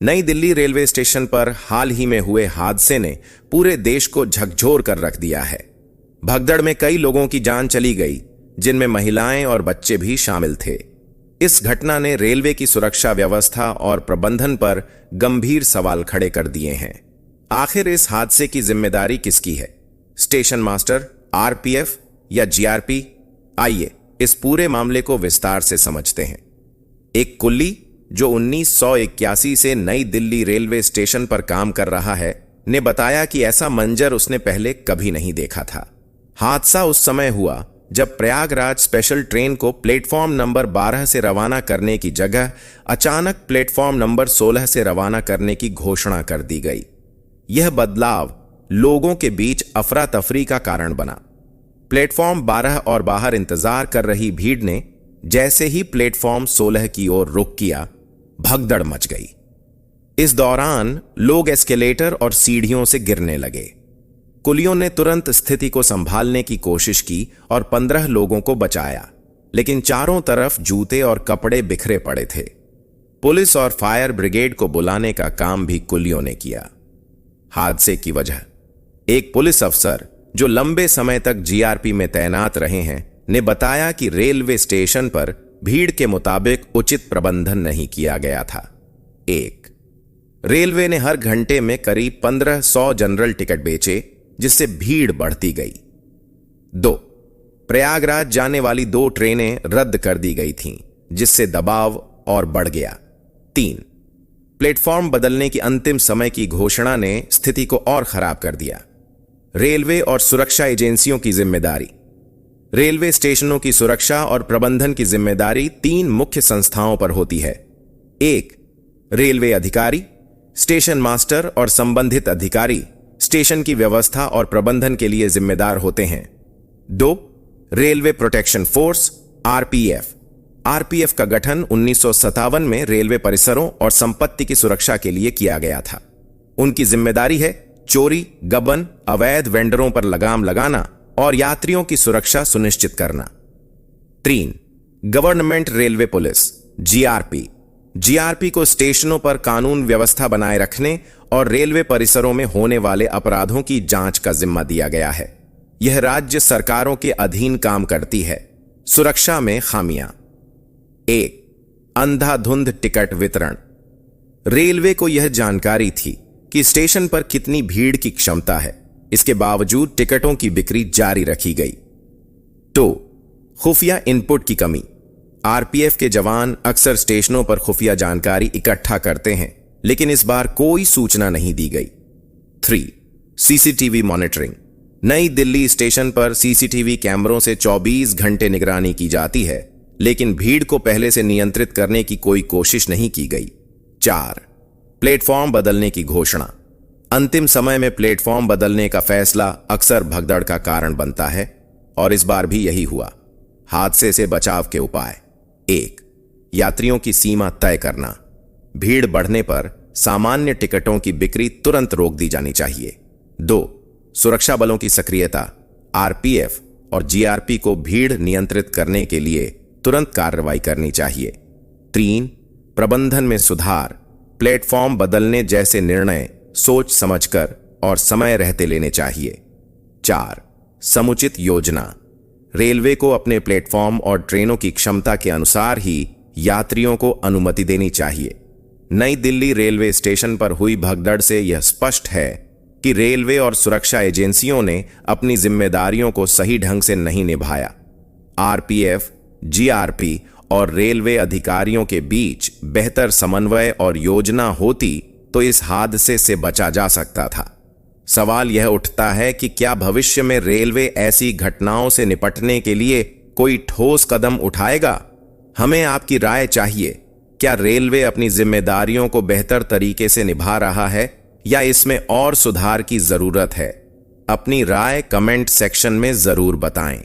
नई Delhi railway station पर हाल ही में हुए हादसे ने पूरे देश को झकझोर कर रख दिया है। भगदड़ में कई लोगों की जान चली गई, जिनमें महिलाएं और बच्चे भी शामिल थे। इस घटना ने रेलवे की सुरक्षा व्यवस्था और प्रबंधन पर गंभीर सवाल खड़े कर दिए हैं। आखिर इस हादसे की जिम्मेदारी किसकी है? स्टेशन मास्टर, आरपीएफ या जीआरपी? आइए इस पूरे मामले को विस्तार से समझते हैं। एक कुल्ली जो 1981 से नई दिल्ली रेलवे स्टेशन पर काम कर रहा है, ने बताया कि ऐसा मंजर उसने पहले कभी नहीं देखा था। हादसा उस समय हुआ जब प्रयागराज स्पेशल ट्रेन को प्लेटफॉर्म नंबर 12 से रवाना करने की जगह अचानक प्लेटफॉर्म नंबर 16 से रवाना करने की घोषणा कर दी गई। यह बदलाव लोगों के बीच अफरा तफरी का कारण बना। प्लेटफॉर्म 12 और बाहर इंतजार कर रही भीड़ ने जैसे ही प्लेटफॉर्म 16 की ओर रुख किया, भगदड़ मच गई। इस दौरान लोग एस्केलेटर और सीढ़ियों से गिरने लगे। कुलियों ने तुरंत स्थिति को संभालने की कोशिश की और 15 लोगों को बचाया, लेकिन चारों तरफ जूते और कपड़े बिखरे पड़े थे। पुलिस और फायर ब्रिगेड को बुलाने का काम भी कुलियों ने किया। हादसे की वजह? एक पुलिस अफसर जो लंबे समय तक जीआरपी में तैनात रहे हैं, ने बताया कि रेलवे स्टेशन पर भीड़ के मुताबिक उचित प्रबंधन नहीं किया गया था। 1. रेलवे ने हर घंटे में करीब 1500 जनरल टिकट बेचे, जिससे भीड़ बढ़ती गई। 2. प्रयागराज जाने वाली 2 ट्रेनें रद्द कर दी गई थीं, जिससे दबाव और बढ़ गया। 3. प्लेटफॉर्म बदलने की अंतिम समय की घोषणा ने स्थिति को और खराब कर दिया। रेलवे और सुरक्षा एजेंसियों की जिम्मेदारी? रेलवे स्टेशनों की सुरक्षा और प्रबंधन की जिम्मेदारी 3 मुख्य संस्थाओं पर होती है। 1. रेलवे अधिकारी, स्टेशन मास्टर और संबंधित अधिकारी स्टेशन की व्यवस्था और प्रबंधन के लिए जिम्मेदार होते हैं। 2. Railway protection force, RPF. RPF का गठन 1957 में रेलवे परिसरों और संपत्ति की सुरक्षा के लिए किया गया था। उनकी जिम्मेदारी है चोरी, गबन, अवैध वेंडरों पर लगाम लगाना और यात्रियों की सुरक्षा सुनिश्चित करना। 3. Government railway police, GRP. GRP को स्टेशनों पर कानून व्यवस्था बनाए रखने और रेलवे परिसरों में होने वाले अपराधों की जांच का जिम्मा दिया गया है। यह राज्य सरकारों के अधीन काम करती है। सुरक्षा में खामियां? 1. अंधाधुंध टिकट वितरण। रेलवे को यह जानकारी थी कि स्टेशन पर कितनी भीड़ की क्षमता है, इसके बावजूद टिकटों की बिक्री जारी रखी गई। 2. खुफिया इनपुट की कमी। आरपीएफ के जवान अक्सर स्टेशनों पर खुफिया जानकारी इकट्ठा करते हैं, लेकिन इस बार कोई सूचना नहीं दी गई। 3. CCTV monitoring. नई दिल्ली स्टेशन पर सीसीटीवी कैमरों से 24 घंटे निगरानी की जाती है, लेकिन भीड़ को पहले से नियंत्रित करने की कोई कोशिश नहीं की गई। 4. प्लेटफॉर्म बदलने की घोषणा। अंतिम समय में प्लेटफॉर्म बदलने का फैसला अक्सर भगदड़ का कारण बनता है, और इस बार भी यही हुआ। हादसे से बचाव के उपाय? 1. यात्रियों की सीमा तय करना। भीड़ बढ़ने पर सामान्य टिकटों की बिक्री तुरंत रोक दी जानी चाहिए। 2. सुरक्षा बलों की सक्रियता। आरपीएफ और जीआरपी को भीड़ नियंत्रित करने के लिए तुरंत कार्रवाई करनी चाहिए। 3. प्रबंधन में सुधार। प्लेटफॉर्म बदलने जैसे निर्णय सोच समझकर और समय रहते लेने चाहिए। 4. समुचित योजना। रेलवे को अपने प्लेटफॉर्म और ट्रेनों की क्षमता के अनुसार ही यात्रियों को अनुमति देनी चाहिए। नई दिल्ली रेलवे स्टेशन पर हुई भगदड़ से यह स्पष्ट है कि रेलवे और सुरक्षा एजेंसियों ने अपनी जिम्मेदारियों को सही ढंग से नहीं निभाया। आरपीएफ, जीआरपी और रेलवे अधिकारियों के बीच बेहतर समन्वय और योजना होती तो इस हादसे से बचा जा सकता था। सवाल यह उठता है कि क्या भविष्य में रेलवे ऐसी घटनाओं से निपटने के लिए कोई ठोस कदम उठाएगा? हमें आपकी राय चाहिए। क्या रेलवे अपनी जिम्मेदारियों को बेहतर तरीके से निभा रहा है या इसमें और सुधार की जरूरत है? अपनी राय कमेंट सेक्शन में जरूर बताएं।